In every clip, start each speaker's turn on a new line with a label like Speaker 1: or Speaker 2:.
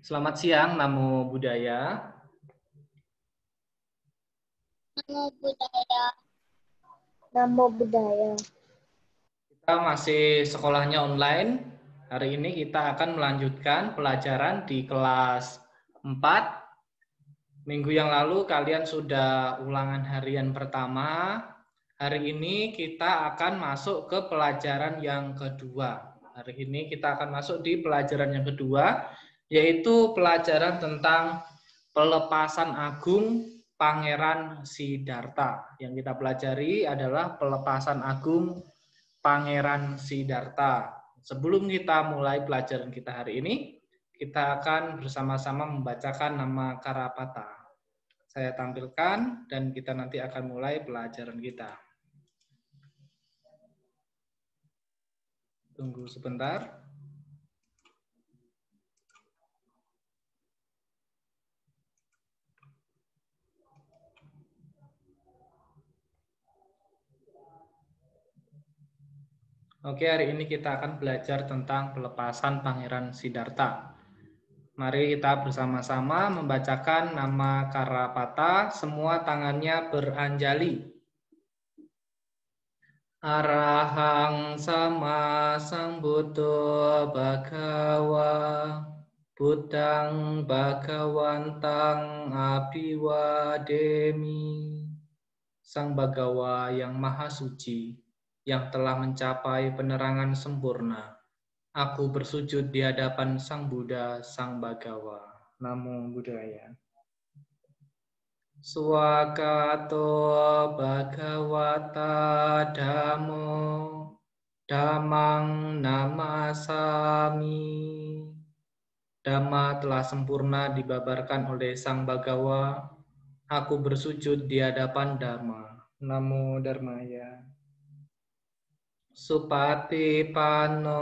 Speaker 1: Selamat siang, Namo Buddhaya.
Speaker 2: Namo Buddhaya. Namo Buddhaya.
Speaker 1: Kita masih sekolahnya online. Hari ini kita akan melanjutkan pelajaran di kelas 4. Minggu yang lalu kalian sudah ulangan harian pertama. Hari ini kita akan masuk ke pelajaran yang kedua. Hari ini kita akan masuk di pelajaran yang kedua, yaitu pelajaran tentang pelepasan agung Pangeran Siddhartha. Yang kita pelajari adalah pelepasan agung Pangeran Siddhartha. Sebelum kita mulai pelajaran kita hari ini, kita akan bersama-sama membacakan nama Karapata. Saya tampilkan dan kita nanti akan mulai pelajaran kita. Tunggu sebentar. Oke, hari ini kita akan belajar tentang pelepasan Pangeran Siddhartha. Mari kita bersama-sama membacakan nama Karapata, semua tangannya beranjali. Arahang sama sambuddho bhagawa, Buddhang bhagawantang abhiwademi. Sang Bagawa yang maha suci, yang telah mencapai penerangan sempurna. Aku bersujud di hadapan Sang Buddha, Sang Bagawa. Namo Buddhaya. Swakato Bhagawata Dhammo Dhammang Namasami. Dhamma telah sempurna dibabarkan oleh Sang Bagawa. Aku bersujud di hadapan Dhamma. Namo Dharmaya. Supatipanno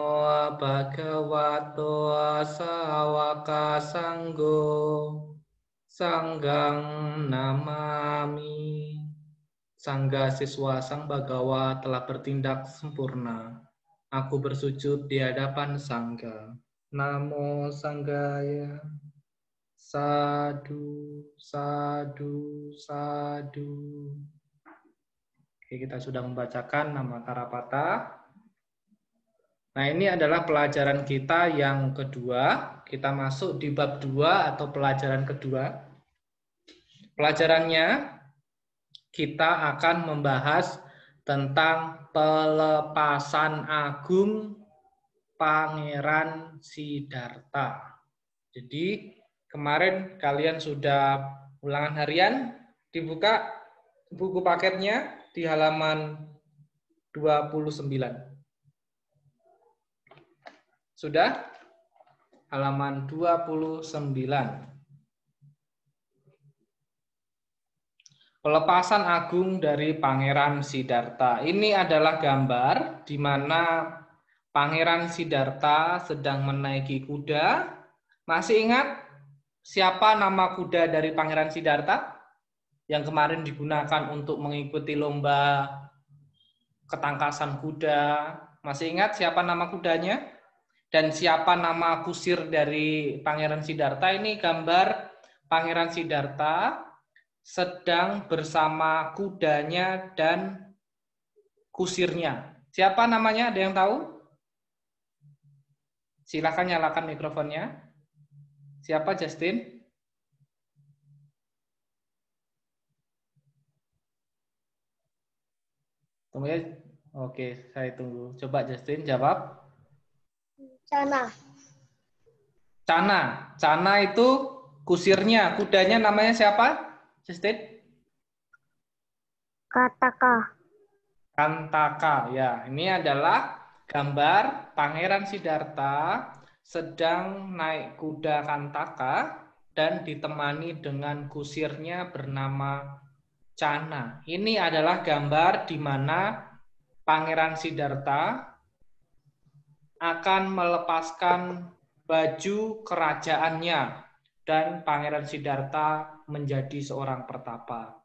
Speaker 1: Bhagavato Sawaka Sanggo Sanggang Namami. Sangga siswa Sang Bagawa telah bertindak sempurna. Aku bersujud di hadapan Sangga. Namo Sanggaya. Sadu, sadu, sadu. Oke, kita sudah membacakan nama Karapata. Nah, ini adalah pelajaran kita yang kedua. Kita masuk di bab 2 atau pelajaran kedua. Pelajarannya, kita akan membahas tentang pelepasan agung Pangeran Siddhartha. Jadi, kemarin kalian sudah ulangan harian, dibuka buku paketnya di halaman 29. Sudah? Halaman 29. Pelepasan agung dari Pangeran Siddhartha. Ini adalah gambar di mana Pangeran Siddhartha sedang menaiki kuda. Masih ingat siapa nama kuda dari Pangeran Siddhartha? Yang kemarin digunakan untuk mengikuti lomba ketangkasan kuda. Masih ingat siapa nama kudanya? Dan siapa nama kusir dari Pangeran Siddhartha? Ini gambar Pangeran Siddhartha sedang bersama kudanya dan kusirnya. Siapa namanya? Ada yang tahu? Silakan nyalakan mikrofonnya. Siapa, Justin? Tunggu ya. Oke, saya tunggu. Coba Justin jawab.
Speaker 2: Cana.
Speaker 1: Cana. Cana itu kusirnya. Kudanya namanya siapa? Justin?
Speaker 2: Kataka.
Speaker 1: Kantaka. Ya, ini adalah gambar Pangeran Siddhartha sedang naik kuda Kantaka dan ditemani dengan kusirnya bernama Cana. Ini adalah gambar di mana Pangeran Siddhartha akan melepaskan baju kerajaannya dan Pangeran Siddhartha menjadi seorang pertapa.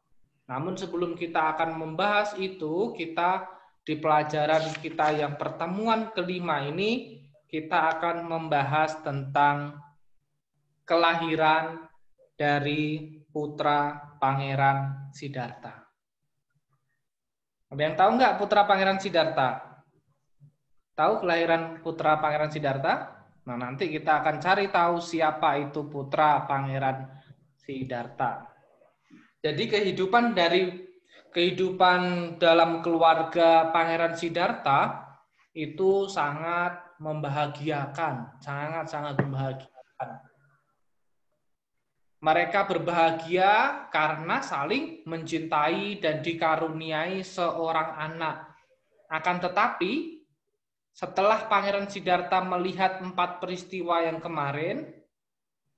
Speaker 1: Namun sebelum kita akan membahas itu, kita di pelajaran kita yang pertemuan kelima ini, kita akan membahas tentang kelahiran dari putra Pangeran Siddhartha? Ada yang tahu nggak putra Pangeran Siddhartha? Tahu kelahiran putra Pangeran Siddhartha? Nah, nanti kita akan cari tahu siapa itu putra Pangeran Siddhartha. Jadi kehidupan dalam keluarga Pangeran Siddhartha itu sangat membahagiakan, sangat-sangat membahagiakan. Mereka berbahagia karena saling mencintai dan dikaruniai seorang anak. Akan tetapi, setelah Pangeran Siddhartha melihat 4 peristiwa yang kemarin,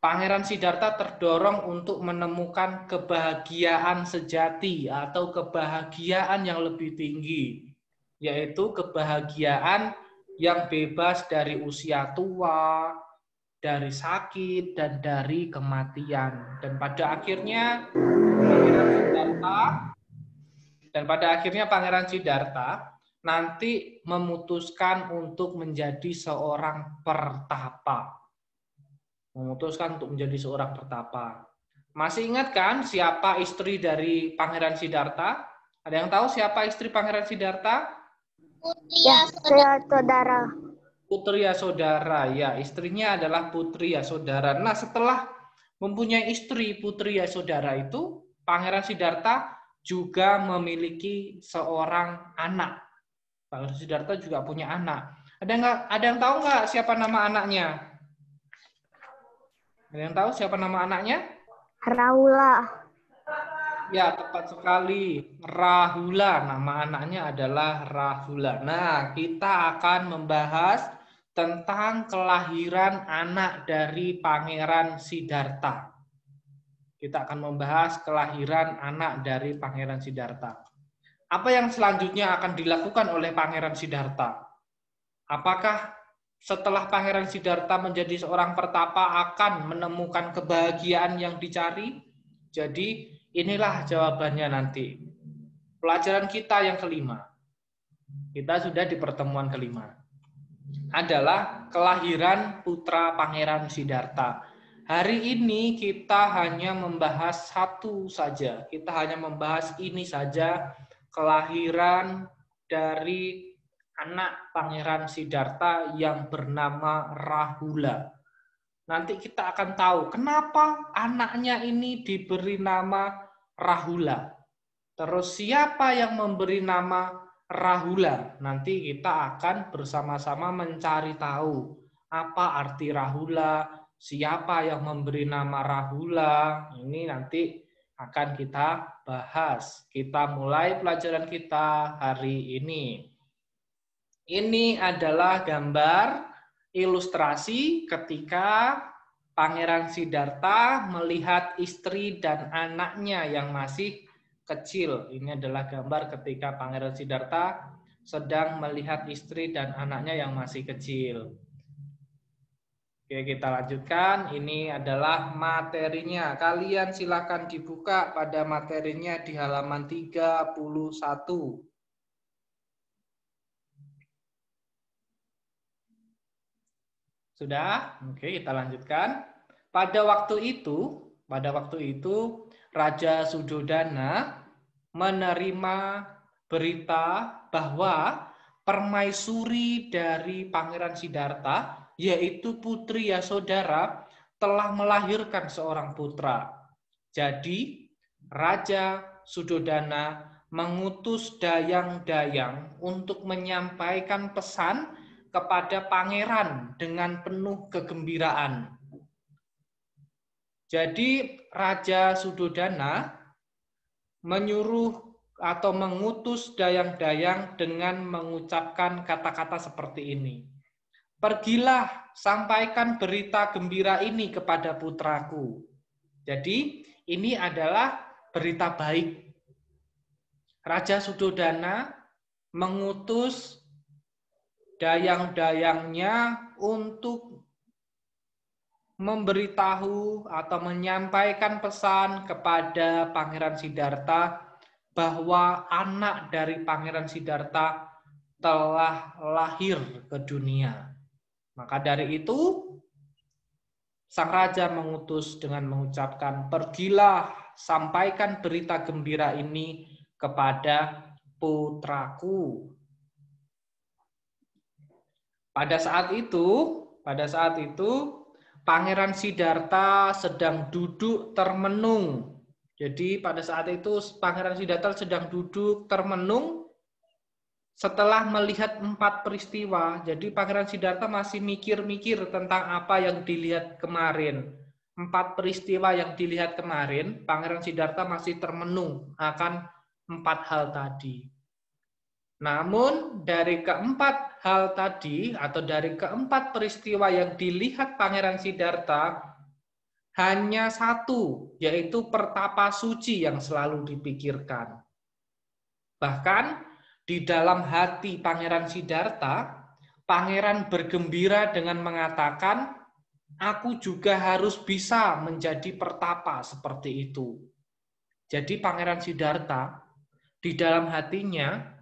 Speaker 1: Pangeran Siddhartha terdorong untuk menemukan kebahagiaan sejati atau kebahagiaan yang lebih tinggi, yaitu kebahagiaan yang bebas dari usia tua, dari sakit, dan dari kematian. Dan pada akhirnya Pangeran Siddhartha nanti memutuskan untuk menjadi seorang pertapa. Masih ingat kan siapa istri dari Pangeran Siddhartha? Ada yang tahu siapa istri Pangeran Siddhartha?
Speaker 2: Putri Yasodhara.
Speaker 1: Putri Yasodhara, ya, istrinya adalah Putri Yasodhara. Nah, setelah mempunyai istri Putri Yasodhara itu, Pangeran Siddhartha juga memiliki seorang anak. Pangeran Siddhartha juga punya anak. Ada yang tahu nggak siapa nama anaknya? Ada yang tahu siapa nama anaknya?
Speaker 2: Rahula.
Speaker 1: Ya, tepat sekali. Rahula. Nama anaknya adalah Rahula. Nah, kita akan membahas tentang kelahiran anak dari Pangeran Siddhartha. Kita akan membahas kelahiran anak dari Pangeran Siddhartha. Apa yang selanjutnya akan dilakukan oleh Pangeran Siddhartha? Apakah setelah Pangeran Siddhartha menjadi seorang pertapa akan menemukan kebahagiaan yang dicari? Jadi inilah jawabannya nanti. Pelajaran kita yang kelima. Kita sudah di pertemuan kelima. Adalah kelahiran putra Pangeran Siddhartha. Hari ini kita hanya membahas satu saja. Kita hanya membahas ini saja, kelahiran dari anak Pangeran Siddhartha yang bernama Rahula. Nanti kita akan tahu kenapa anaknya ini diberi nama Rahula. Terus siapa yang memberi nama Rahula? Nanti kita akan bersama-sama mencari tahu apa arti Rahula, siapa yang memberi nama Rahula. Ini nanti akan kita bahas. Kita mulai pelajaran kita hari ini. Ini adalah gambar ilustrasi ketika Pangeran Siddhartha melihat istri dan anaknya yang masih kecil. Ini adalah gambar ketika Pangeran Siddhartha sedang melihat istri dan anaknya yang masih kecil. Oke, kita lanjutkan. Ini adalah materinya. Kalian silakan dibuka pada materinya di halaman 31. Sudah? Oke, kita lanjutkan. Pada waktu itu Raja Suddhodana menerima berita bahwa permaisuri dari Pangeran Siddhartha, yaitu Putri Yasodhara, telah melahirkan seorang putra. Jadi, Raja Suddhodana mengutus dayang-dayang untuk menyampaikan pesan kepada pangeran dengan penuh kegembiraan. Jadi Raja Suddhodana menyuruh atau mengutus dayang-dayang dengan mengucapkan kata-kata seperti ini. Pergilah, sampaikan berita gembira ini kepada putraku. Jadi ini adalah berita baik. Raja Suddhodana mengutus dayang-dayangnya untuk memberitahu atau menyampaikan pesan kepada Pangeran Siddhartha bahwa anak dari Pangeran Siddhartha telah lahir ke dunia. Maka dari itu, Sang raja mengutus dengan mengucapkan, "Pergilah, sampaikan berita gembira ini kepada putraku." Pada saat itu Pangeran Siddhartha sedang duduk termenung. Jadi pada saat itu Pangeran Siddhartha sedang duduk termenung setelah melihat 4 peristiwa. Jadi Pangeran Siddhartha masih mikir-mikir tentang apa yang dilihat kemarin. 4 peristiwa yang dilihat kemarin, Pangeran Siddhartha masih termenung akan 4 hal tadi. Namun dari keempat hal tadi atau dari keempat peristiwa yang dilihat Pangeran Siddhartha, hanya satu, yaitu pertapa suci yang selalu dipikirkan. Bahkan di dalam hati Pangeran Siddhartha, Pangeran bergembira dengan mengatakan, "Aku juga harus bisa menjadi pertapa seperti itu." Jadi Pangeran Siddhartha di dalam hatinya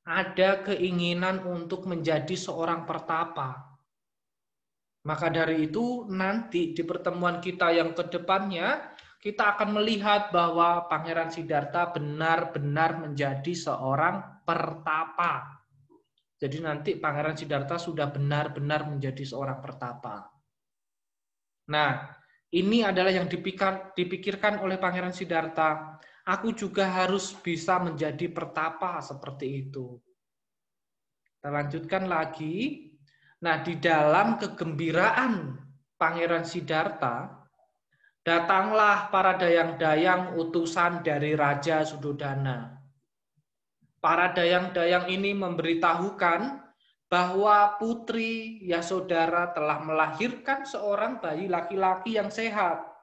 Speaker 1: ada keinginan untuk menjadi seorang pertapa. Maka dari itu nanti di pertemuan kita yang kedepannya kita akan melihat bahwa Pangeran Siddhartha benar-benar menjadi seorang pertapa. Jadi nanti Pangeran Siddhartha sudah benar-benar menjadi seorang pertapa. Nah, ini adalah yang dipikirkan oleh Pangeran Siddhartha. Aku juga harus bisa menjadi pertapa seperti itu. Kita lanjutkan lagi. Nah, di dalam kegembiraan Pangeran Siddhartha, datanglah para dayang-dayang utusan dari Raja Suddhodana. Para dayang-dayang ini memberitahukan bahwa Putri Yasodhara telah melahirkan seorang bayi laki-laki yang sehat.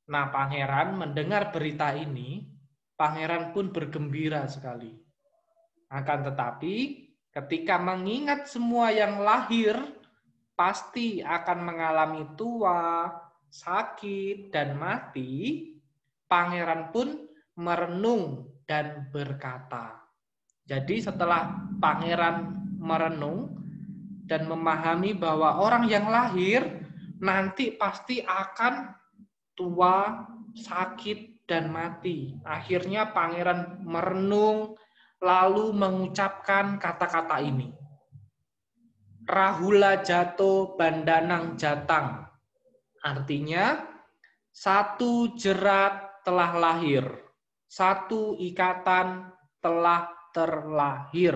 Speaker 1: Nah, pangeran mendengar berita ini, pangeran pun bergembira sekali. Akan tetapi, ketika mengingat semua yang lahir, pasti akan mengalami tua, sakit, dan mati, pangeran pun merenung dan berkata. Jadi setelah pangeran merenung dan memahami bahwa orang yang lahir nanti pasti akan tua, sakit, dan mati. Akhirnya pangeran merenung lalu mengucapkan kata-kata ini. Rahula jato bandanang jatang. Artinya, satu jerat telah lahir, satu ikatan telah terlahir.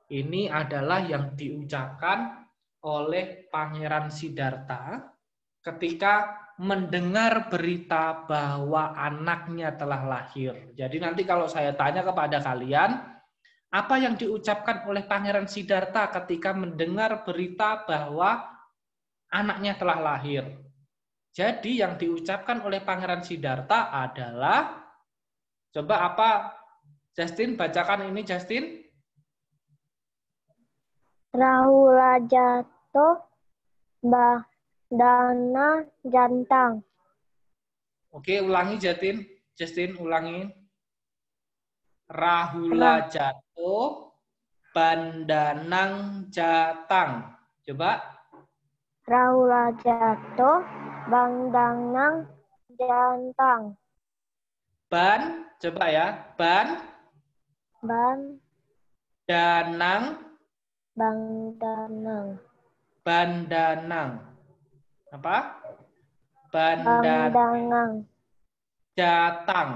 Speaker 1: Ini adalah yang diucapkan oleh Pangeran Siddhartha ketika mendengar berita bahwa anaknya telah lahir. Jadi nanti kalau saya tanya kepada kalian, apa yang diucapkan oleh Pangeran Siddhartha ketika mendengar berita bahwa anaknya telah lahir? Jadi yang diucapkan oleh Pangeran Siddhartha adalah, coba apa? Justin, bacakan ini Justin.
Speaker 2: Rahula jatuh bandana jantang.
Speaker 1: Oke, ulangi Justin ulangi. Rahula jatuh bandanang jatang. Coba.
Speaker 2: Rahula jatuh bandanang jantang.
Speaker 1: Ban, coba ya. Ban. Danang. Bandanang. Apa?
Speaker 2: Bandanang.
Speaker 1: Jatang.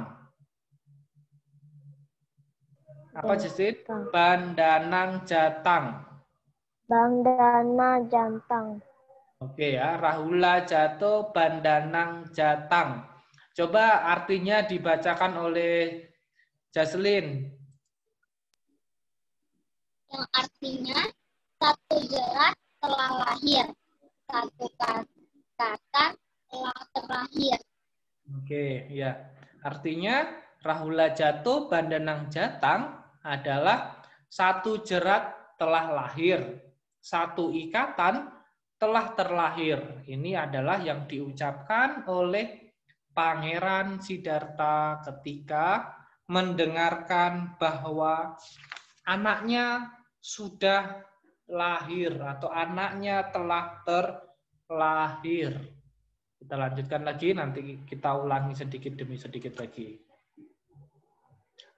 Speaker 1: Apa Justin? Bandanang jatang.
Speaker 2: Bandana jantang.
Speaker 1: Oke ya, Rahula jatuh bandanang jatang. Coba artinya dibacakan oleh Jaslin.
Speaker 3: Yang artinya satu jerat telah lahir, satu kata telah terlahir.
Speaker 1: Oke, ya. Artinya Rahula jatuh bandanang jatang adalah satu jerat telah lahir, satu ikatan telah terlahir. Ini adalah yang diucapkan oleh Pangeran Siddhartha ketika mendengarkan bahwa anaknya sudah lahir atau anaknya telah terlahir. lahir. Kita lanjutkan lagi, nanti kita ulangi sedikit demi sedikit lagi.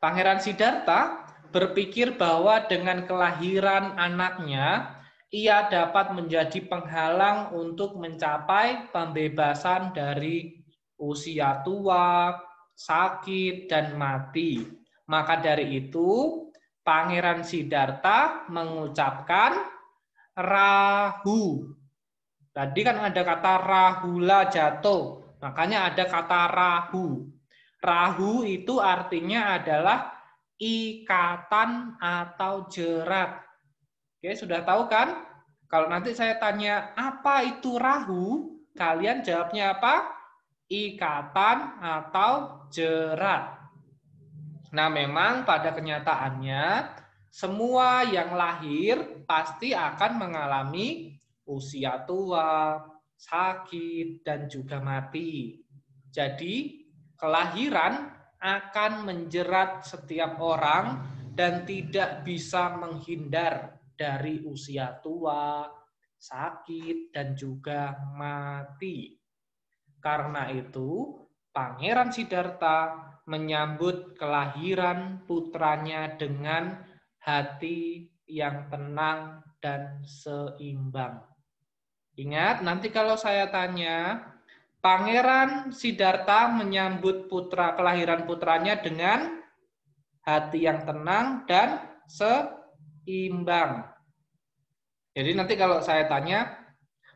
Speaker 1: Pangeran Siddhartha berpikir bahwa dengan kelahiran anaknya, ia dapat menjadi penghalang untuk mencapai pembebasan dari usia tua, sakit, dan mati. Maka dari itu, Pangeran Siddhartha mengucapkan Rahu. Tadi kan ada kata Rahula jatuh, makanya ada kata Rahu. Rahu itu artinya adalah ikatan atau jerat. Oke, sudah tahu kan? Kalau nanti saya tanya, apa itu Rahu? Kalian jawabnya apa? Ikatan atau jerat. Nah, memang pada kenyataannya, semua yang lahir pasti akan mengalami usia tua, sakit, dan juga mati. Jadi, kelahiran akan menjerat setiap orang dan tidak bisa menghindar dari usia tua, sakit, dan juga mati. Karena itu, Pangeran Siddhartha menyambut kelahiran putranya dengan hati yang tenang dan seimbang. Ingat, nanti kalau saya tanya, Pangeran Siddhartha menyambut kelahiran putranya dengan hati yang tenang dan seimbang. Jadi nanti kalau saya tanya,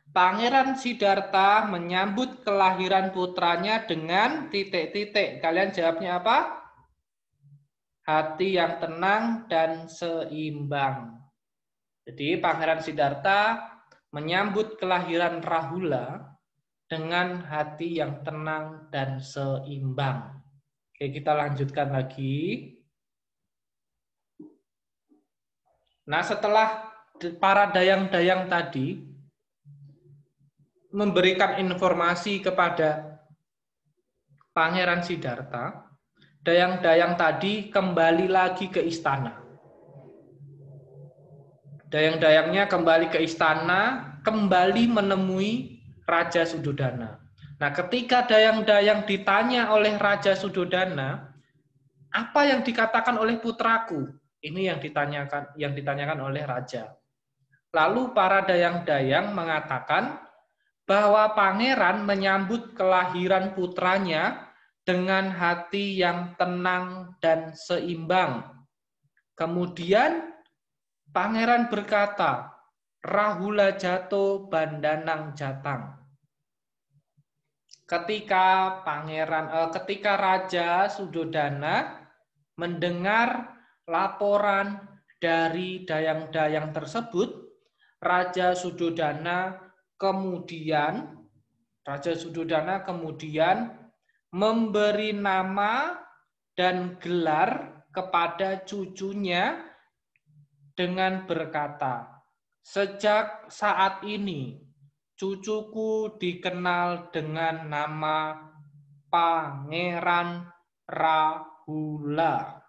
Speaker 1: Pangeran Siddhartha menyambut kelahiran putranya dengan titik-titik. Kalian jawabnya apa? Hati yang tenang dan seimbang. Jadi Pangeran Siddhartha menyambut kelahiran Rahula dengan hati yang tenang dan seimbang. Oke, kita lanjutkan lagi. Nah, setelah para dayang-dayang tadi memberikan informasi kepada Pangeran Siddhartha, dayang-dayang tadi kembali lagi ke istana. Dayang-dayangnya kembali ke istana, kembali menemui Raja Suddhodana. Nah, ketika dayang-dayang ditanya oleh Raja Suddhodana, apa yang dikatakan oleh putraku? Ini yang ditanyakan oleh raja. Lalu para dayang-dayang mengatakan bahwa pangeran menyambut kelahiran putranya dengan hati yang tenang dan seimbang. Kemudian pangeran berkata, Rahula jato bandanang jatang. Ketika Raja Suddhodana mendengar laporan dari dayang-dayang tersebut, Raja Suddhodana kemudian memberi nama dan gelar kepada cucunya dengan berkata, sejak saat ini cucuku dikenal dengan nama Pangeran Rahula.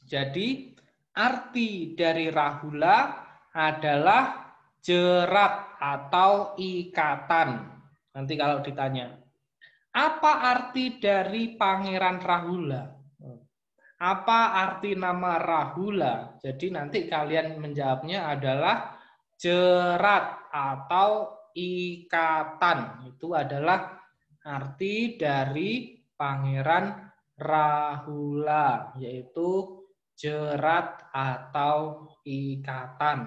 Speaker 1: Jadi arti dari Rahula adalah jerat atau ikatan. Nanti kalau ditanya, apa arti dari Pangeran Rahula? Apa arti nama Rahula? Jadi nanti kalian menjawabnya adalah jerat atau ikatan. Itu adalah arti dari Pangeran Rahula, yaitu jerat atau ikatan.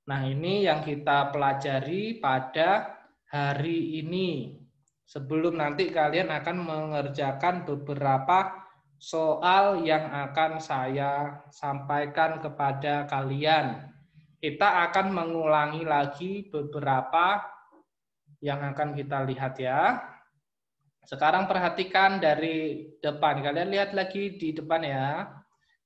Speaker 1: Nah, ini yang kita pelajari pada hari ini. Sebelum nanti kalian akan mengerjakan beberapa soal yang akan saya sampaikan kepada kalian. Kita akan mengulangi lagi beberapa yang akan kita lihat ya. Sekarang perhatikan dari depan. Kalian lihat lagi di depan ya.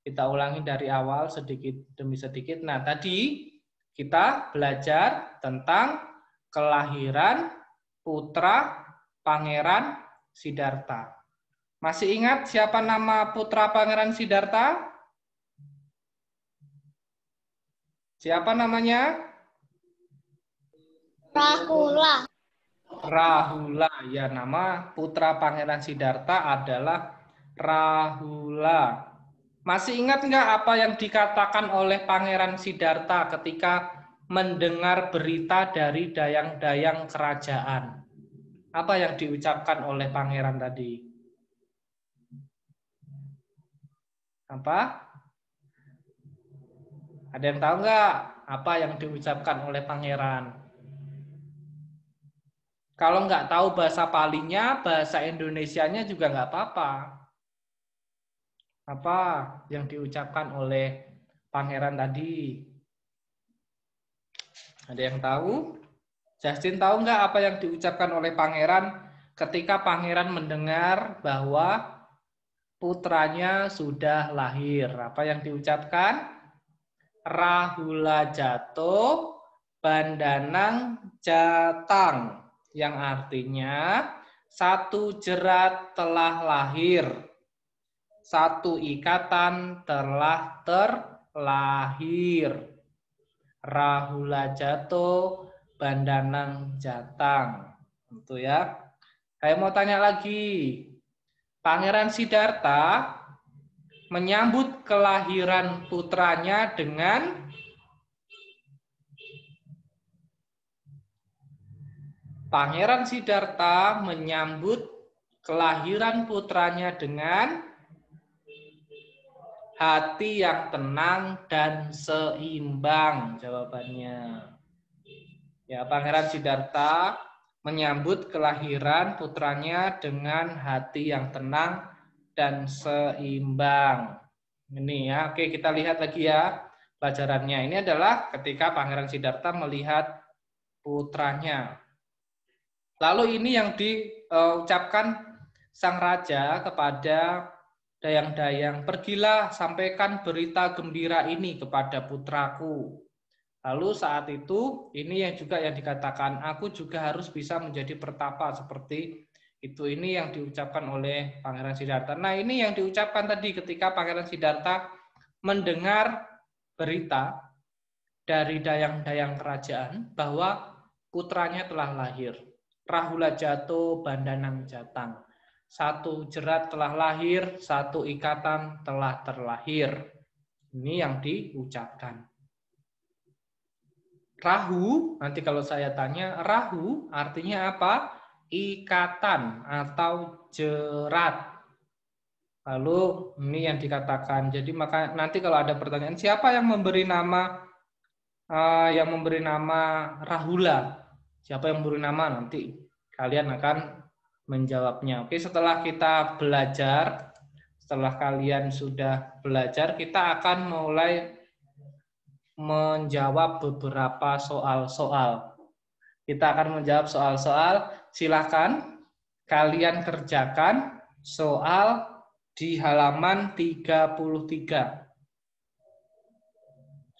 Speaker 1: Kita ulangi dari awal sedikit demi sedikit. Nah, tadi kita belajar tentang kelahiran putra Pangeran Siddhartha. Masih ingat siapa nama putra Pangeran Siddhartha? Siapa namanya?
Speaker 3: Rahula.
Speaker 1: Rahula. Ya, nama putra Pangeran Siddhartha adalah Rahula. Masih ingat nggak apa yang dikatakan oleh Pangeran Siddhartha ketika mendengar berita dari dayang-dayang kerajaan? Apa yang diucapkan oleh pangeran tadi? Apa? Ada yang tahu nggak apa yang diucapkan oleh pangeran? Kalau nggak tahu bahasa Palinya, bahasa Indonesianya juga nggak apa-apa. Apa yang diucapkan oleh pangeran tadi? Ada yang tahu? Justin tahu nggak apa yang diucapkan oleh pangeran ketika pangeran mendengar bahwa putranya sudah lahir? Apa yang diucapkan? Rahula Jato Bandanang Jatang, yang artinya satu jerat telah lahir, satu ikatan telah terlahir. Rahula Jato Bandanang Jatang. Itu ya. Saya mau tanya lagi. Pangeran Siddhartha menyambut kelahiran putranya dengan Pangeran Siddhartha menyambut kelahiran putranya dengan hati yang tenang dan seimbang. Jawabannya. Ya, Pangeran Siddhartha menyambut kelahiran putranya dengan hati yang tenang dan seimbang. Ini ya, oke kita lihat lagi ya pelajarannya. Ini adalah ketika Pangeran Siddhartha melihat putranya. Lalu ini yang diucapkan sang raja kepada dayang-dayang, pergilah sampaikan berita gembira ini kepada putraku. Lalu saat itu, ini yang juga yang dikatakan, aku juga harus bisa menjadi pertapa seperti itu. Ini yang diucapkan oleh Pangeran Siddhartha. Nah, ini yang diucapkan tadi ketika Pangeran Siddhartha mendengar berita dari dayang-dayang kerajaan bahwa putranya telah lahir. Rahula Jato Bandanang Jatang. Satu jerat telah lahir, satu ikatan telah terlahir. Ini yang diucapkan. Rahu, nanti kalau saya tanya, rahu artinya apa? Ikatan atau jerat. Lalu ini yang dikatakan. Jadi maka nanti kalau ada pertanyaan, siapa yang memberi nama Rahula? Siapa yang memberi nama? Nanti kalian akan menjawabnya. Oke, setelah kita belajar, setelah kalian sudah belajar, kita akan mulai menjawab beberapa soal-soal. Kita akan menjawab soal-soal. Silakan kalian kerjakan soal di halaman 33.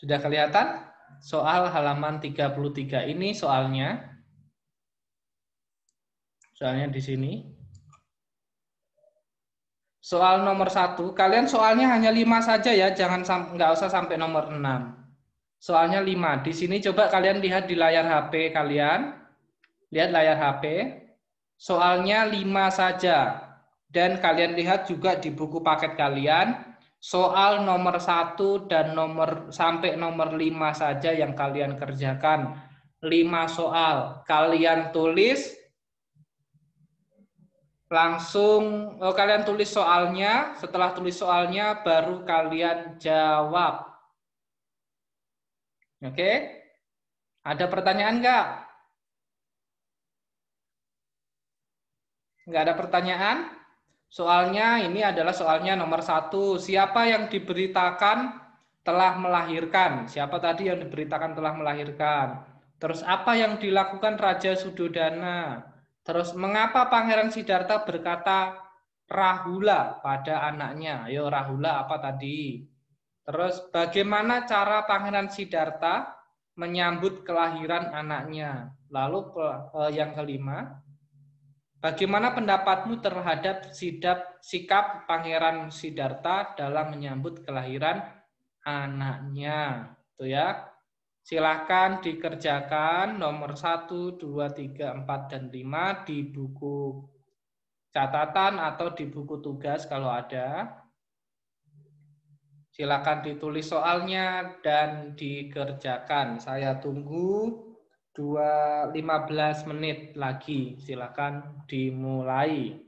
Speaker 1: Sudah kelihatan? Soal halaman 33 ini soalnya. Soalnya di sini. Soal nomor 1, kalian soalnya hanya 5 saja ya, jangan nggak usah sampai nomor 6. Soalnya 5. Di sini coba kalian lihat di layar HP kalian. Lihat layar HP. Soalnya 5 saja. Dan kalian lihat juga di buku paket kalian. Soal nomor 1 dan sampai nomor 5 saja yang kalian kerjakan. 5 soal. Kalian tulis. Langsung kalian tulis soalnya. Setelah tulis soalnya baru kalian jawab. Oke? Ada pertanyaan nggak? Nggak ada pertanyaan? Soalnya ini adalah soalnya nomor 1. Siapa yang diberitakan telah melahirkan? Siapa tadi yang diberitakan telah melahirkan? Terus apa yang dilakukan Raja Sudodana? Terus mengapa Pangeran Siddhartha berkata Rahula pada anaknya? Ayo Rahula apa tadi? Terus bagaimana cara Pangeran Siddhartha menyambut kelahiran anaknya? Lalu yang kelima, bagaimana pendapatmu terhadap sikap Pangeran Siddhartha dalam menyambut kelahiran anaknya? Itu ya. Silakan dikerjakan nomor 1, 2, 3, 4, dan 5 di buku catatan atau di buku tugas kalau ada. Silakan ditulis soalnya dan dikerjakan. Saya tunggu 15 menit lagi. Silakan dimulai.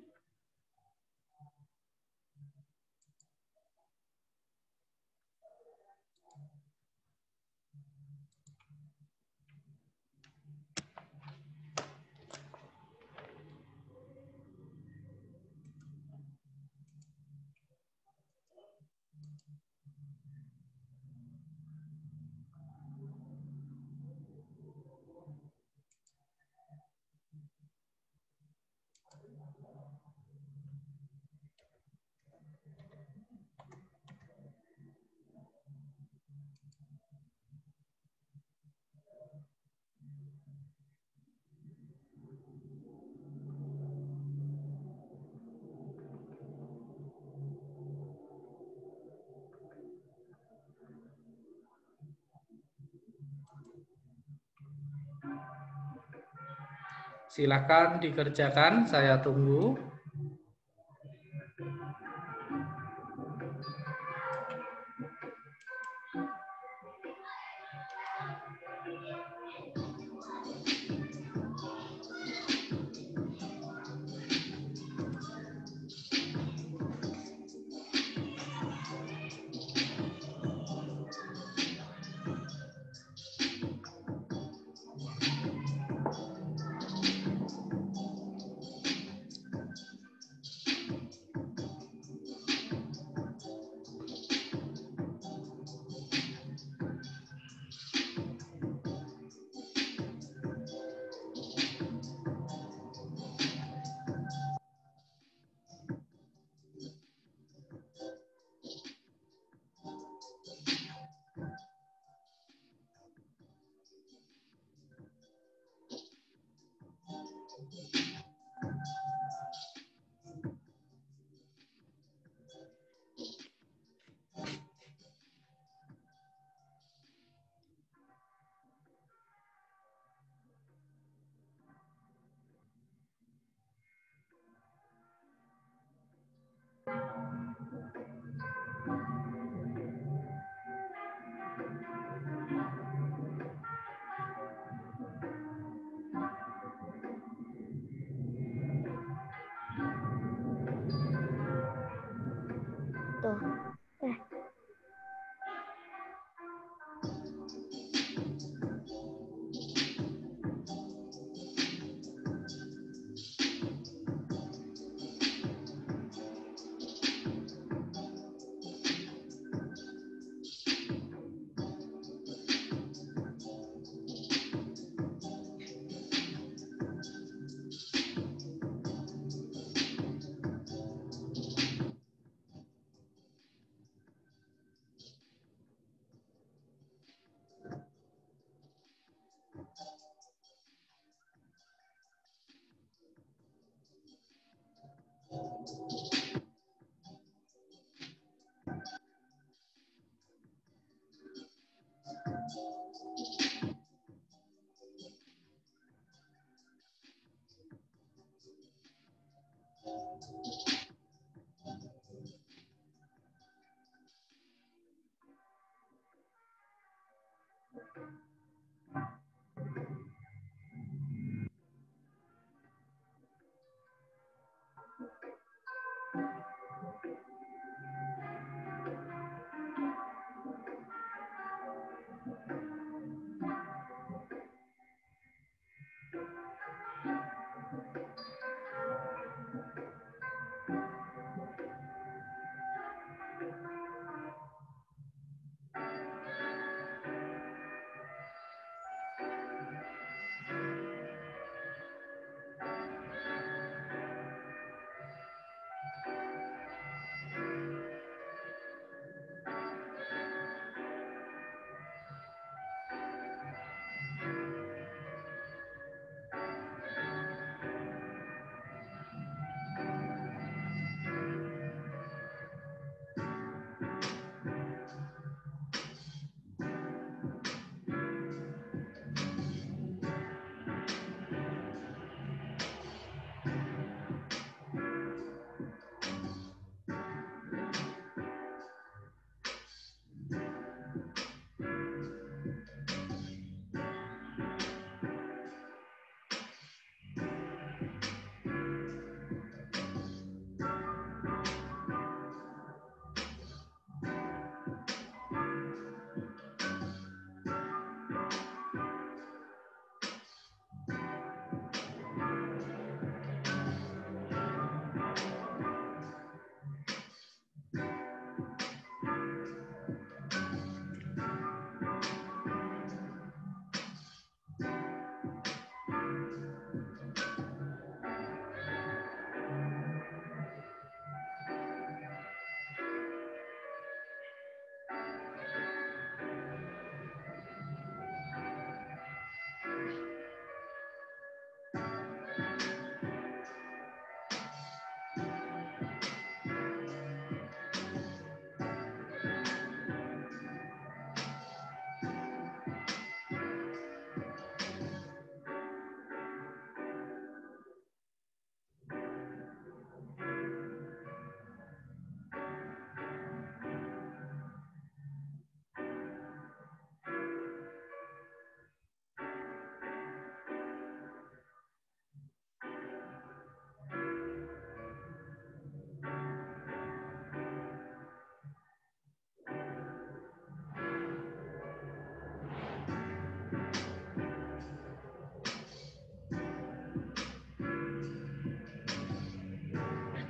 Speaker 1: Silakan dikerjakan, saya tunggu.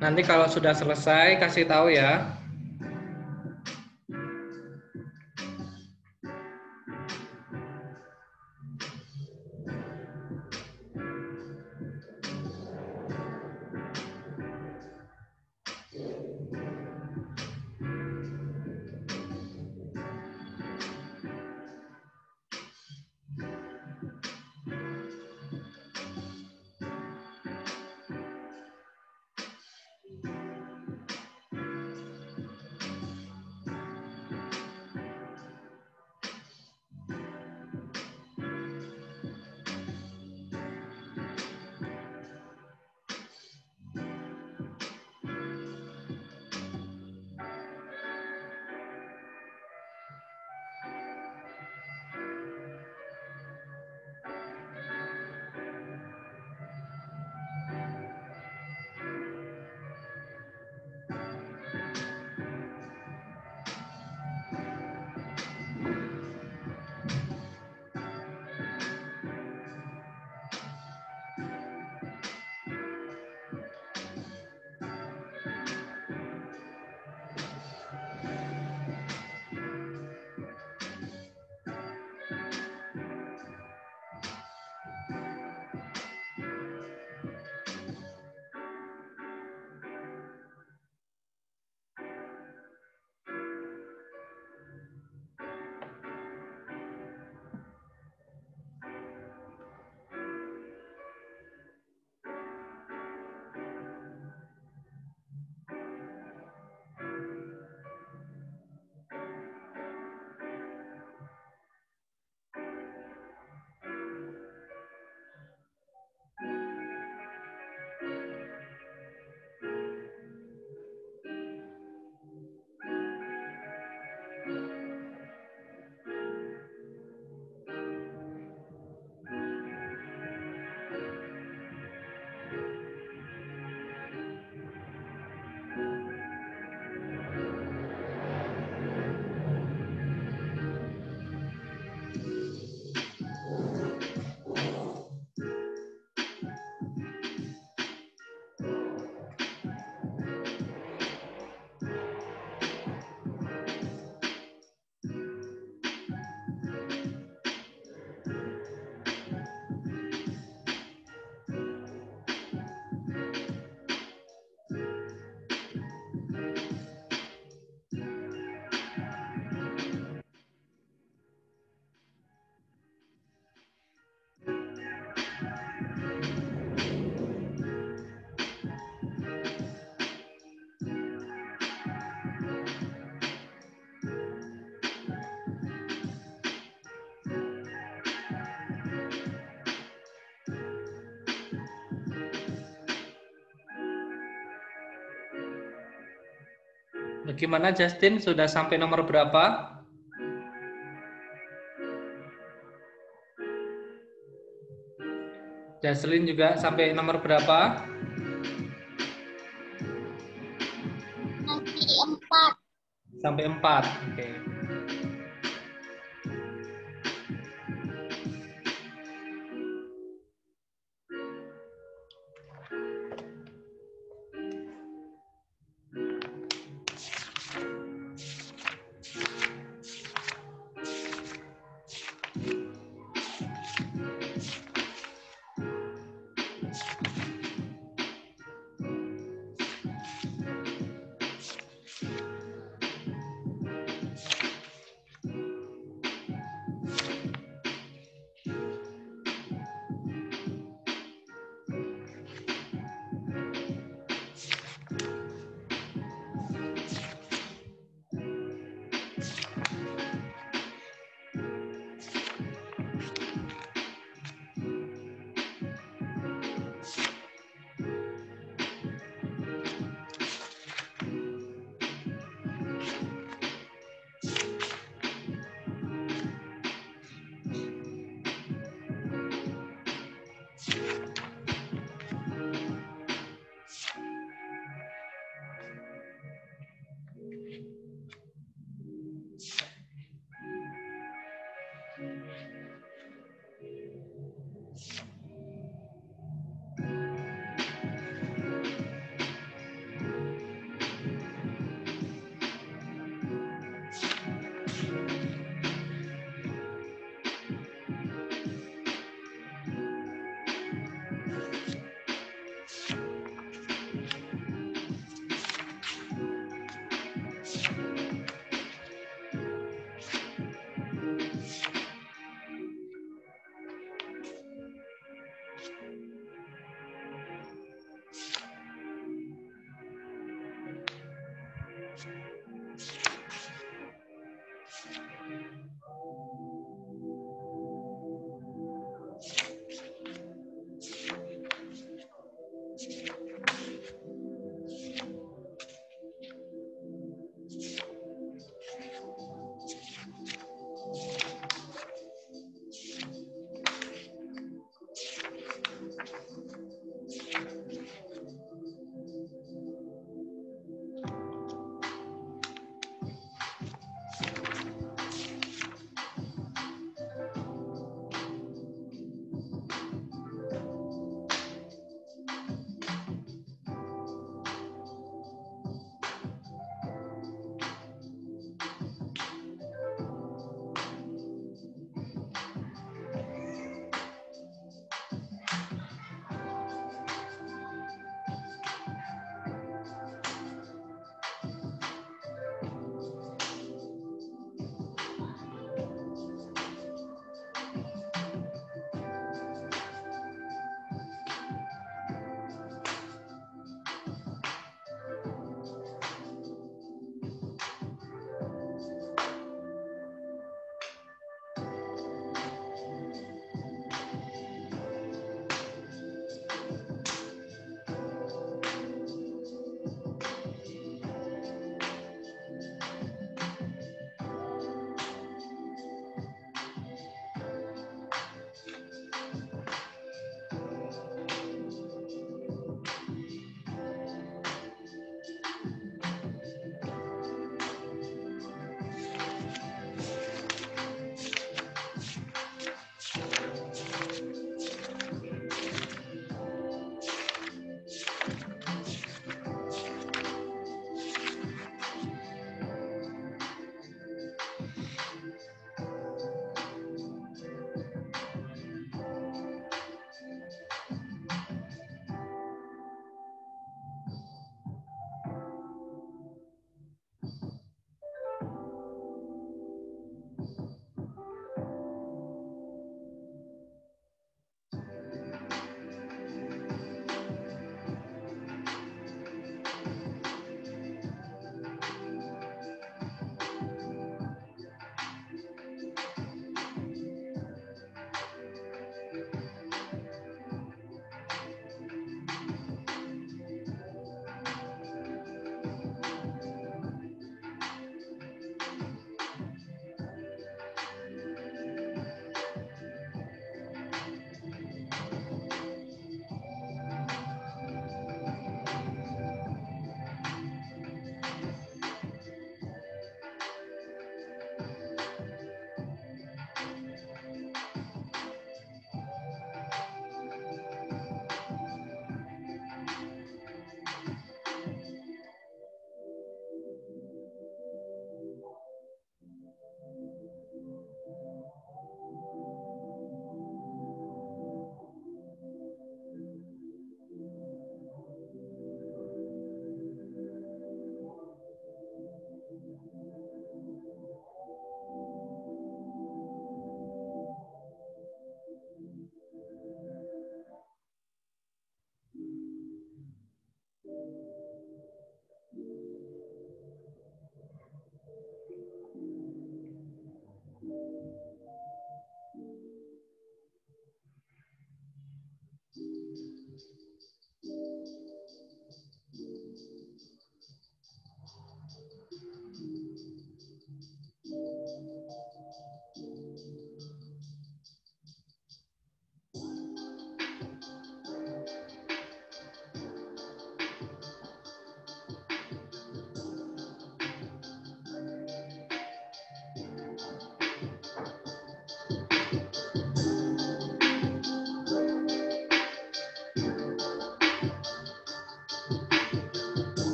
Speaker 1: Nanti kalau sudah selesai kasih tahu ya. Bagaimana Justin? Sudah sampai nomor berapa? Jaslyn juga sampai nomor berapa?
Speaker 3: Nanti 4.
Speaker 1: Sampai 4. Oke.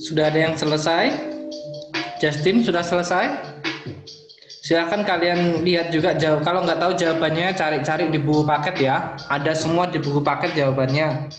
Speaker 1: Sudah ada yang selesai? Justin sudah selesai? Silahkan kalian lihat juga jawab. Kalau nggak tahu jawabannya cari-cari di buku paket ya. Ada semua di buku paket jawabannya.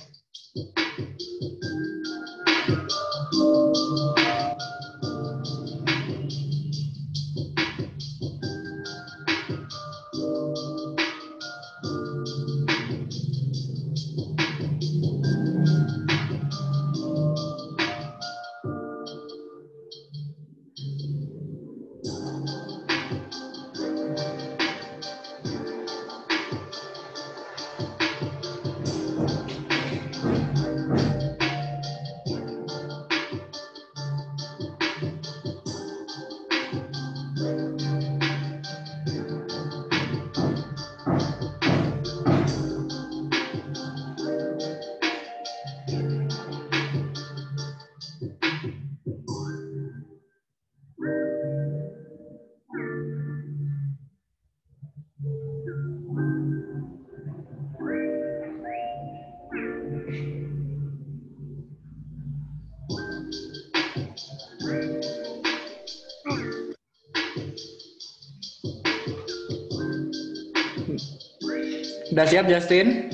Speaker 1: Udah siap Justin?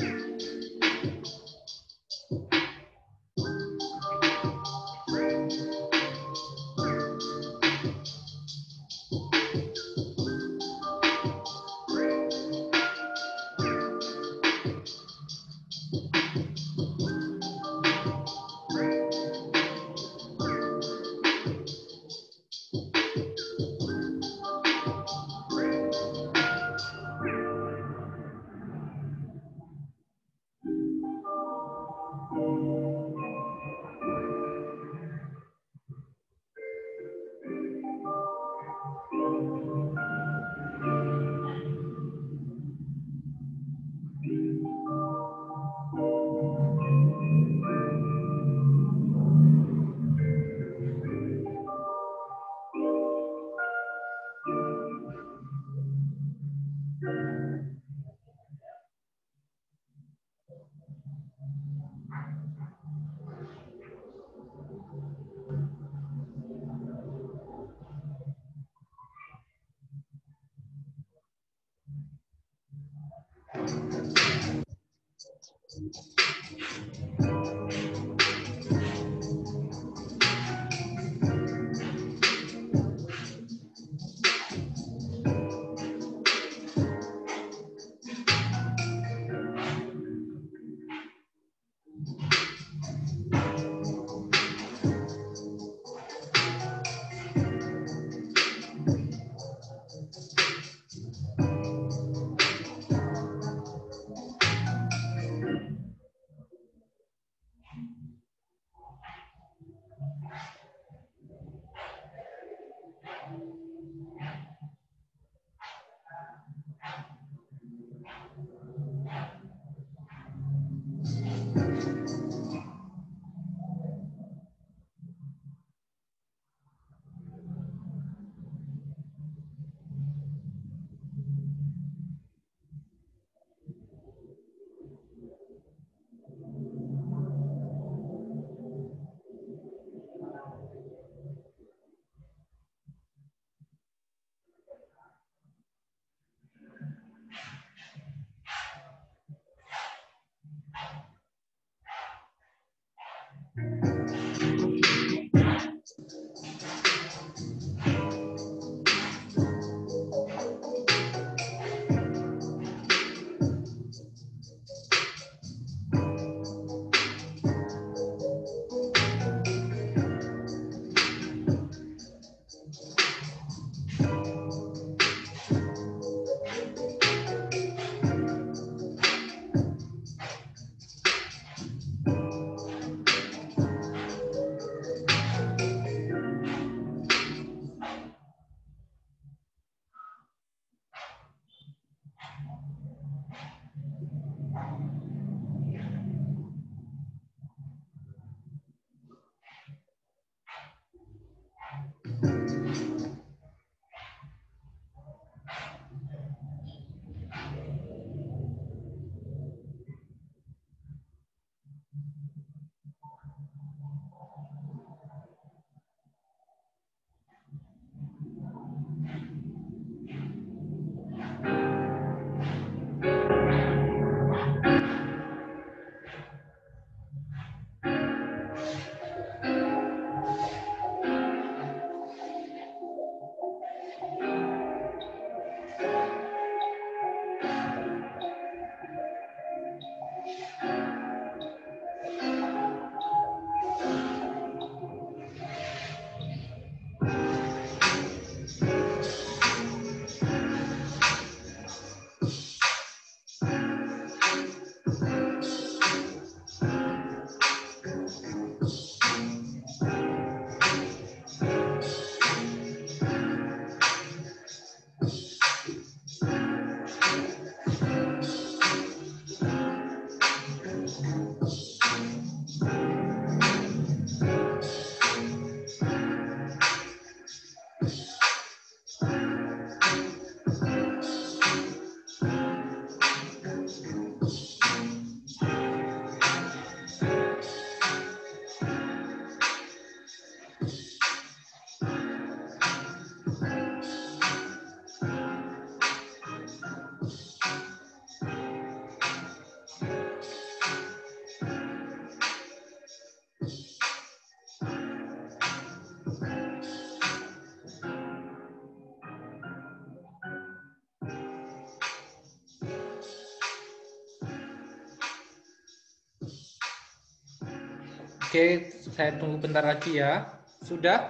Speaker 1: Oke, saya tunggu bentar lagi ya. Sudah?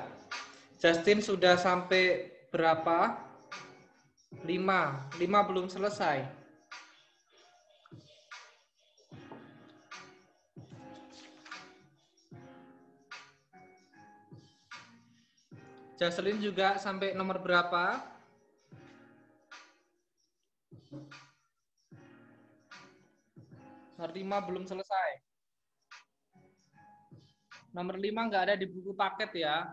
Speaker 1: Justin sudah sampai berapa? 5. 5 belum selesai. Jaselin juga sampai nomor berapa? Nomor 5 belum selesai. Nomor 5 nggak ada di buku paket ya.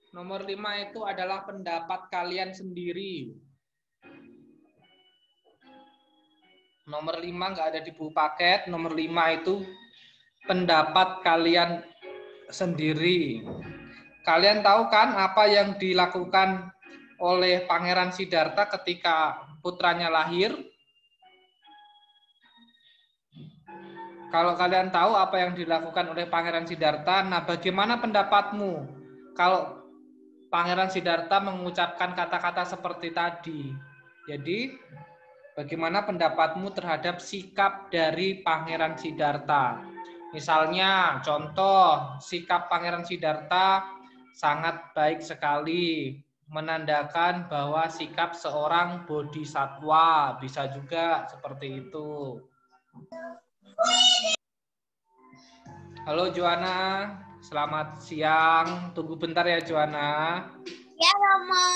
Speaker 1: Nomor 5 itu adalah pendapat kalian sendiri. Nomor 5 nggak ada di buku paket. Nomor 5 itu pendapat kalian sendiri. Kalian tahu kan apa yang dilakukan oleh Pangeran Siddhartha ketika putranya lahir? Kalau kalian tahu apa yang dilakukan oleh Pangeran Siddhartha, nah bagaimana pendapatmu kalau Pangeran Siddhartha mengucapkan kata-kata seperti tadi? Jadi, bagaimana pendapatmu terhadap sikap dari Pangeran Siddhartha? Misalnya, contoh, sikap Pangeran Siddhartha sangat baik sekali, menandakan bahwa sikap seorang bodhisatwa, bisa juga seperti itu. Halo Joanna, selamat siang. Tunggu bentar ya Joanna.
Speaker 3: Ya, Romo.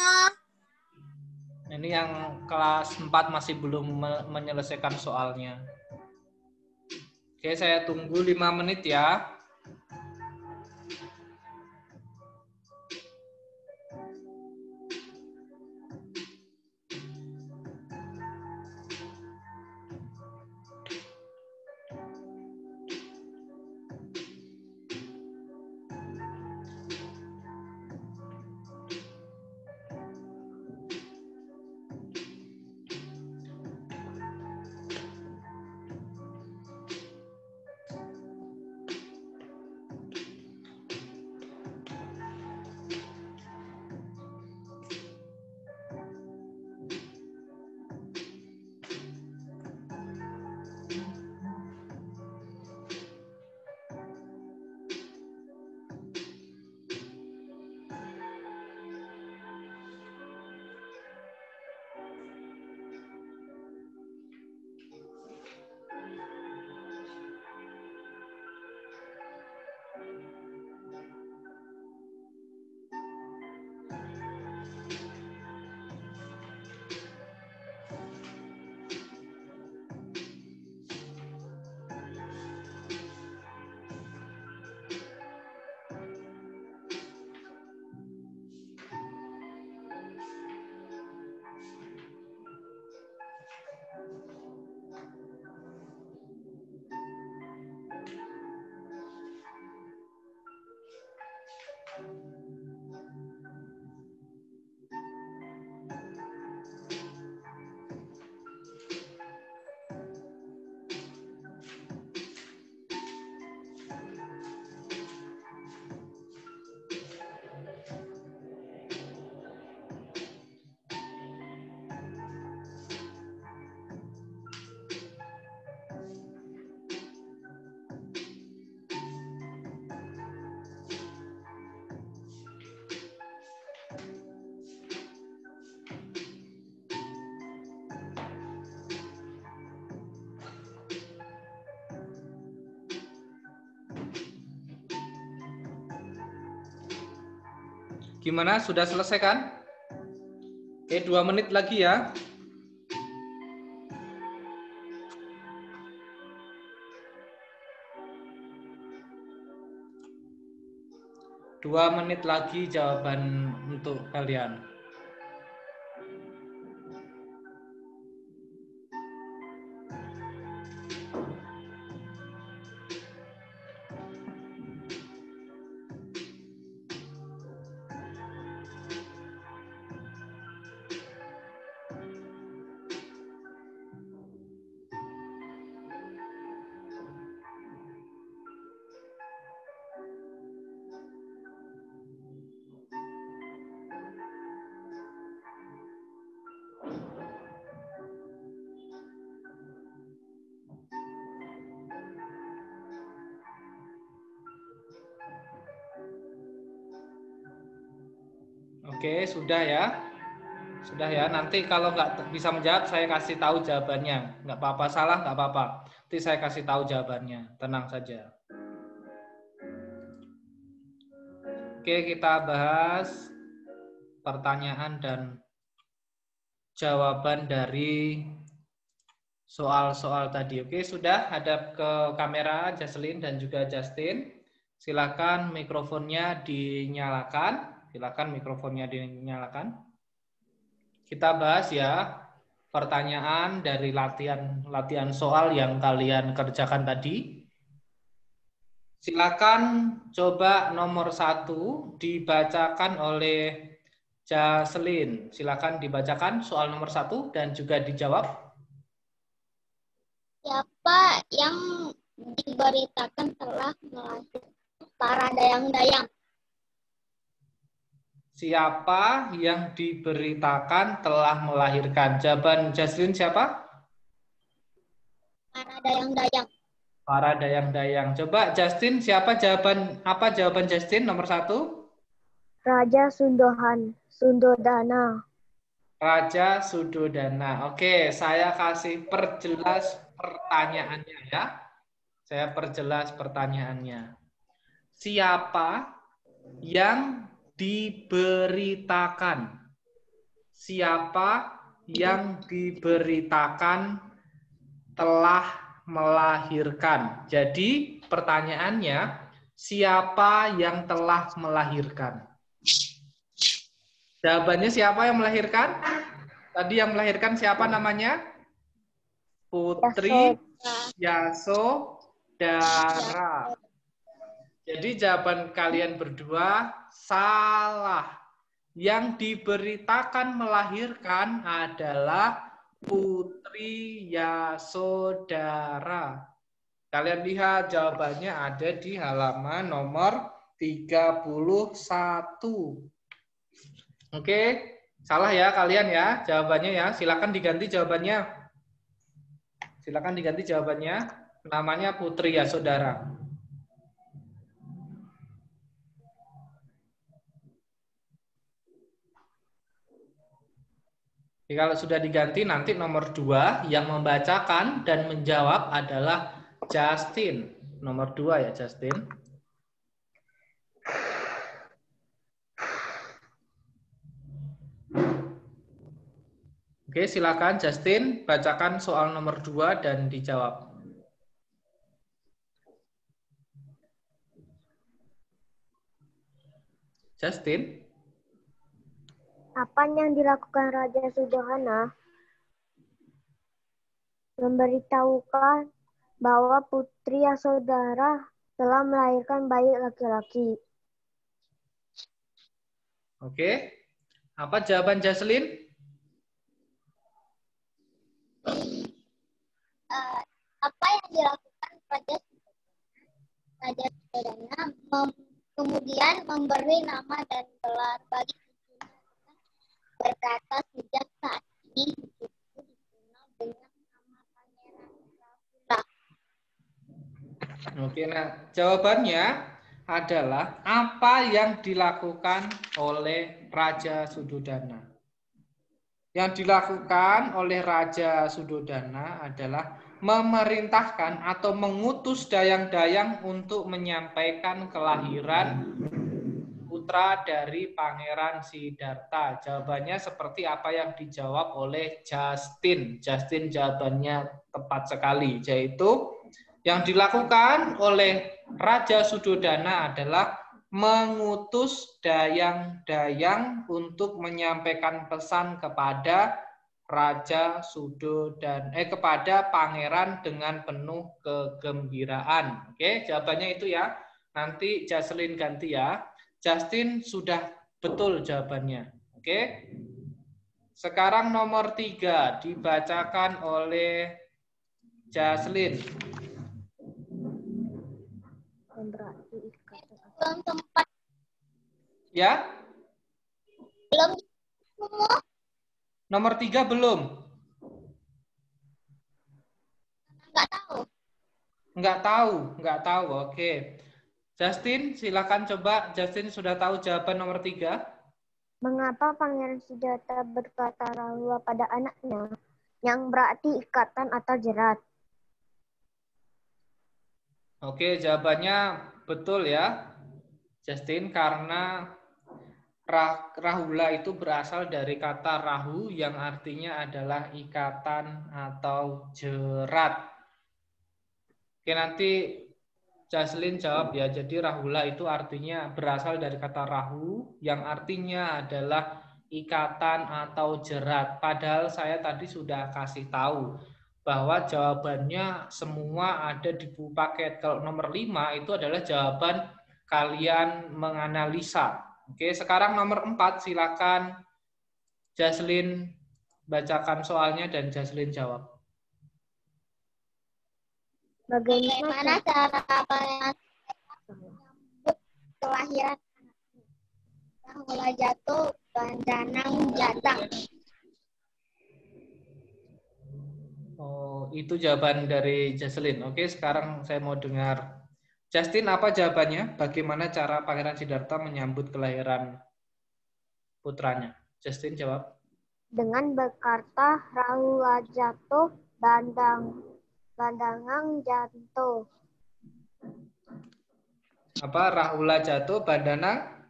Speaker 1: Ini yang kelas 4 masih belum menyelesaikan soalnya. Oke, saya tunggu 5 menit ya. Gimana? Sudah selesai kan? Oke, 2 menit lagi ya. 2 menit lagi jawaban untuk kalian. Oke, sudah ya. Sudah ya. Nanti kalau nggak bisa menjawab, saya kasih tahu jawabannya. Nggak apa-apa, salah nggak apa-apa. Nanti saya kasih tahu jawabannya. Tenang saja. Oke, kita bahas pertanyaan dan jawaban dari soal-soal tadi. Oke, sudah hadap ke kamera Jaslyn dan juga Justin. Silakan mikrofonnya dinyalakan. Silakan mikrofonnya dinyalakan. Kita bahas ya pertanyaan dari latihan soal yang kalian kerjakan tadi. Silakan coba nomor 1 dibacakan oleh Jaslyn. Silakan dibacakan soal nomor 1 dan juga dijawab.
Speaker 3: Siapa yang diberitakan telah melahirkan para dayang-dayang?
Speaker 1: Siapa yang diberitakan telah melahirkan? Jawaban Jaslyn siapa?
Speaker 3: Para dayang-dayang.
Speaker 1: Para dayang-dayang. Coba Justin, apa jawaban Justin nomor 1?
Speaker 2: Raja Sundodana.
Speaker 1: Raja Sudodana. Oke, saya kasih perjelas pertanyaannya ya. Saya perjelas pertanyaannya. Siapa yang diberitakan? Siapa yang diberitakan telah melahirkan? Jadi pertanyaannya, siapa yang telah melahirkan? Jawabannya siapa yang melahirkan? Tadi yang melahirkan siapa namanya? Putri Yasodhara. Jadi jawaban kalian berdua salah. Yang diberitakan melahirkan adalah Putri Yasodhara. Kalian lihat jawabannya ada di halaman nomor 31. Oke, salah ya kalian ya jawabannya ya. Silakan diganti jawabannya. Silakan diganti jawabannya. Namanya Putri Yasodhara. Jadi kalau sudah diganti nanti nomor 2 yang membacakan dan menjawab adalah Justin. Nomor 2 ya Justin. Oke, silakan Justin bacakan soal nomor 2 dan dijawab. Justin.
Speaker 2: Apa yang dilakukan Raja Sudodana? Memberitahukan bahwa Putri Yasodhara telah melahirkan bayi laki-laki.
Speaker 1: Oke. Apa jawaban Jaslyn?
Speaker 3: Apa yang dilakukan Raja Sudodana kemudian memberi nama dan gelar bagi cucunya dengan berkata sejak saat ini cucuku dikenal dengan nama Pangeran Dracula.
Speaker 1: Oke, nah jawabannya adalah apa yang dilakukan oleh Raja Sudodana. Yang dilakukan oleh Raja Sudodana adalah memerintahkan atau mengutus dayang-dayang untuk menyampaikan kelahiran putra dari Pangeran Siddhartha. Jawabannya seperti apa yang dijawab oleh Justin. Justin jawabannya tepat sekali, yaitu yang dilakukan oleh Raja Sudodana adalah mengutus dayang-dayang untuk menyampaikan pesan kepada Raja Sudo dan kepada pangeran dengan penuh kegembiraan. Oke, jawabannya itu ya. Nanti Jaslyn ganti ya. Justin sudah betul jawabannya. Oke. Sekarang nomor 3 dibacakan oleh Jaslyn.
Speaker 3: Belum sempat.
Speaker 1: Ya?
Speaker 3: Belum semua.
Speaker 1: Nomor 3 belum?
Speaker 3: Nggak tahu.
Speaker 1: Nggak tahu. Oke. Justin, silakan coba. Justin sudah tahu jawaban nomor 3?
Speaker 2: Mengapa Pangeran Siddhartha berkata Rahula pada anaknya, yang berarti ikatan atau jerat?
Speaker 1: Oke, jawabannya betul ya, Justin, karena Rahula itu berasal dari kata rahu yang artinya adalah ikatan atau jerat. Oke, nanti Jaslyn jawab ya. Jadi Rahula itu artinya berasal dari kata rahu yang artinya adalah ikatan atau jerat. Padahal saya tadi sudah kasih tahu bahwa jawabannya semua ada di buku paket. Kalau nomor 5 itu adalah jawaban kalian menganalisa. Oke, sekarang nomor 4 silakan Jaslyn bacakan soalnya dan Jaslyn jawab.
Speaker 3: Bagaimana cara pangeran menyambut kelahiran anaknya? Rahula jatuh, Bandanang jatang.
Speaker 1: Oh, itu jawaban dari Jaslyn. Oke, sekarang saya mau dengar Justin, apa jawabannya? Bagaimana cara Pangeran Siddhartha menyambut kelahiran putranya? Justin jawab.
Speaker 2: Dengan berkata Rahula jatuh, Bandanang jatuh.
Speaker 1: Apa? Rahula jatuh, Bandanang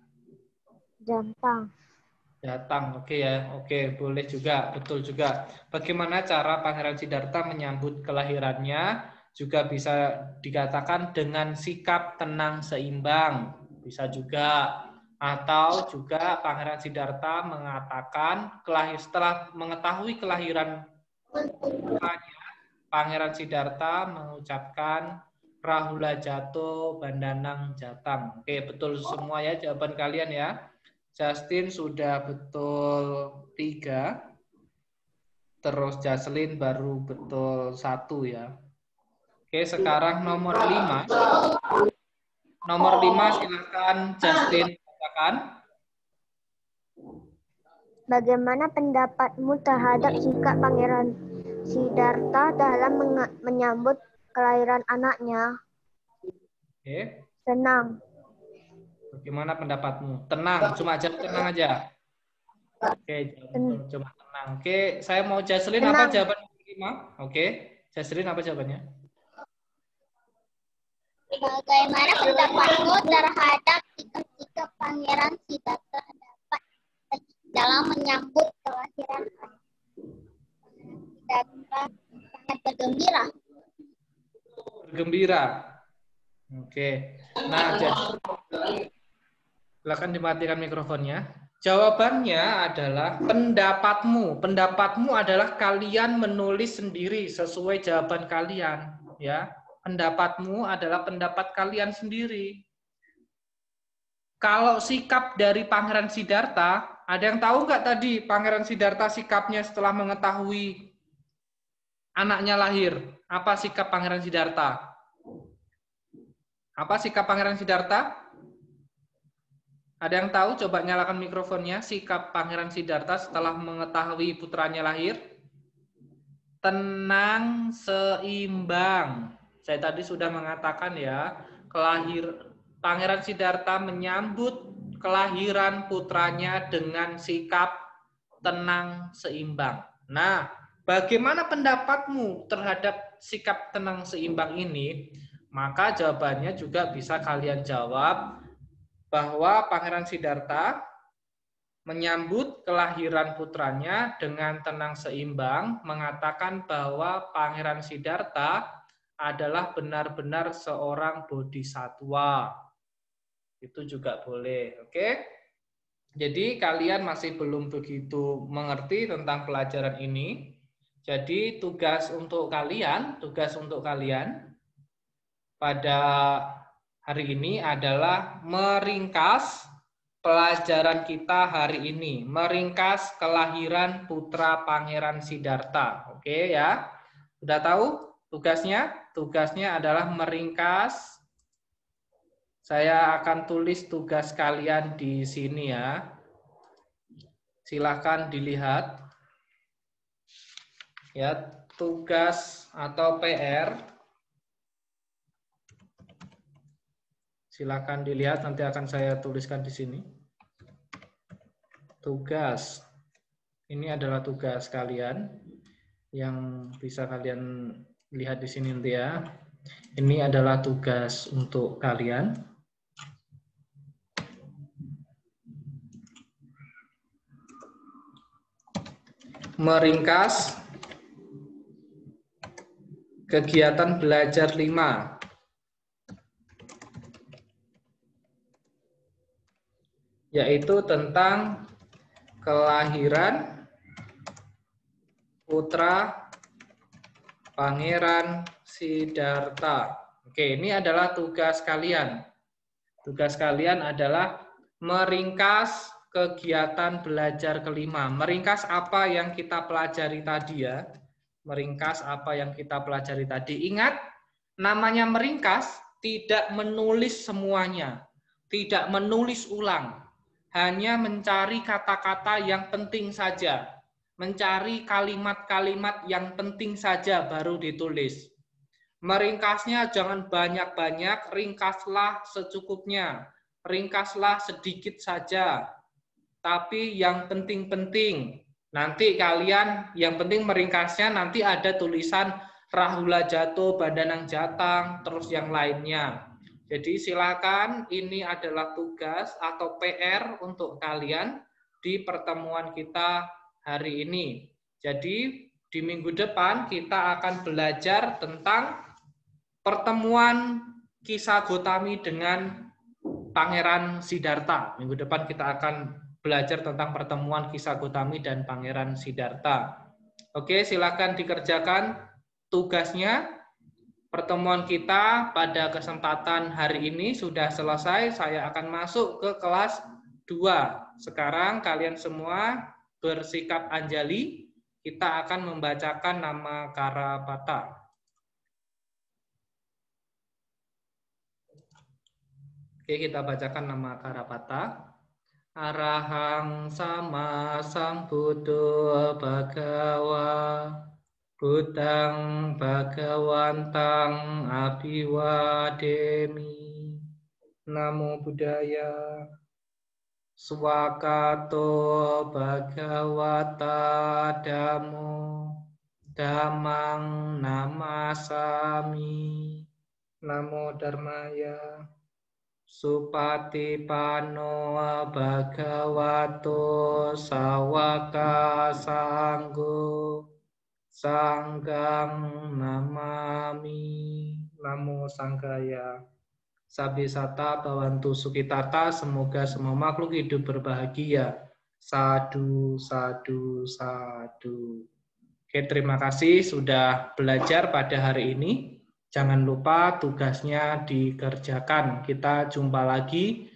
Speaker 2: Jantang.
Speaker 1: datang. Oke ya. Oke, boleh juga. Betul juga. Bagaimana cara Pangeran Siddhartha menyambut kelahirannya? Juga bisa dikatakan dengan sikap tenang seimbang. Bisa juga. Atau juga Pangeran Siddhartha mengatakan setelah mengetahui kelahiran putranya, Pangeran Siddhartha mengucapkan Rahula jatuh, Bandanang jatang. Oke, betul semua ya jawaban kalian ya. Justin sudah betul 3. Terus Jaslyn baru betul 1 ya. Oke, sekarang nomor 5. Nomor 5 silakan Justin katakan.
Speaker 2: Bagaimana pendapatmu terhadap sikap Pangeran Siddhartha dalam menyambut kelahiran anaknya?
Speaker 1: Oke.
Speaker 2: Tenang.
Speaker 1: Bagaimana pendapatmu? Tenang, cuma jawab tenang aja. Oke, cuma tenang. Oke, saya mau Jaslyn apa jawaban 5? Oke, Jaslyn apa jawabannya?
Speaker 3: Bagaimana pendapatmu terhadap sikap Pangeran Siddhartha dalam menyambut kelahiran anaknya? Pangeran Siddhartha sangat bergembira.
Speaker 1: Bergembira. Oke. Nah, silakan dimatikan mikrofonnya. Jawabannya adalah pendapatmu. Pendapatmu adalah kalian menulis sendiri sesuai jawaban kalian, ya. Pendapatmu adalah pendapat kalian sendiri. Kalau sikap dari Pangeran Siddhartha, ada yang tahu nggak tadi Pangeran Siddhartha sikapnya setelah mengetahui anaknya lahir? Apa sikap Pangeran Siddhartha? Apa sikap Pangeran Siddhartha? Ada yang tahu? Coba nyalakan mikrofonnya. Sikap Pangeran Siddhartha setelah mengetahui putranya lahir. Tenang, seimbang. Saya tadi sudah mengatakan ya, Pangeran Siddhartha menyambut kelahiran putranya dengan sikap tenang, seimbang. Nah, bagaimana pendapatmu terhadap sikap tenang, seimbang ini? Maka jawabannya juga bisa kalian jawab bahwa Pangeran Siddhartha menyambut kelahiran putranya dengan tenang seimbang, mengatakan bahwa Pangeran Siddhartha adalah benar-benar seorang bodhisatwa. Itu juga boleh. Oke. Jadi kalian masih belum begitu mengerti tentang pelajaran ini. Jadi tugas untuk kalian pada hari ini adalah meringkas pelajaran kita hari ini. Meringkas kelahiran putra Pangeran Siddhartha. Oke ya. Sudah tahu tugasnya? Tugasnya adalah meringkas. Saya akan tulis tugas kalian di sini ya. Silakan dilihat. Ya, tugas atau PR. Silakan dilihat, nanti akan saya tuliskan di sini. Tugas. Ini adalah tugas kalian yang bisa kalian lihat di sini nanti ya. Ini adalah tugas untuk kalian. Meringkas kegiatan belajar 5. Yaitu tentang kelahiran putra Pangeran Siddhartha. Oke, ini adalah tugas kalian. Tugas kalian adalah meringkas kegiatan belajar kelima. Meringkas apa yang kita pelajari tadi ya. Meringkas apa yang kita pelajari tadi. Ingat, namanya meringkas tidak menulis semuanya. Tidak menulis ulang. Hanya mencari kata-kata yang penting saja. Mencari kalimat-kalimat yang penting saja baru ditulis. Meringkasnya jangan banyak-banyak, ringkaslah secukupnya. Ringkaslah sedikit saja. Tapi yang penting-penting. Nanti kalian, yang penting meringkasnya nanti ada tulisan Rahula Jato, Bandanang Jatang, terus yang lainnya. Jadi silakan, ini adalah tugas atau PR untuk kalian di pertemuan kita hari ini. Jadi di minggu depan kita akan belajar tentang pertemuan kisah Gotami dengan Pangeran Siddhartha. Minggu depan kita akan belajar tentang pertemuan kisah Gotami dan Pangeran Siddhartha. Oke, silakan dikerjakan tugasnya. Pertemuan kita pada kesempatan hari ini sudah selesai. Saya akan masuk ke kelas 2. Sekarang kalian semua bersikap anjali. Kita akan membacakan nama Karapata. Oke, kita bacakan nama Karapata. Arahang sama sang Buddha Bhagawa Buddhang Bhagawantang Abhiwademi. Namo Buddhaya. Swakato Bhagawata Dhammo Dhammang Namasami. Namo Dharmaya. Supatipano Bhagavato Sawaka Sanggo Sanggang Namami. Namo Sanggaya. Sabisata Bawantu Sukitata, semoga semua makhluk hidup berbahagia. Sadu, sadu, sadu. Oke, terima kasih sudah belajar pada hari ini. Jangan lupa tugasnya dikerjakan. Kita jumpa lagi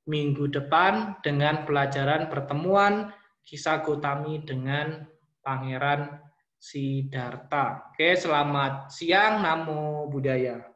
Speaker 1: minggu depan dengan pelajaran pertemuan kisah Gotami dengan Pangeran Siddhartha. Oke, selamat siang. Namo Buddhaya.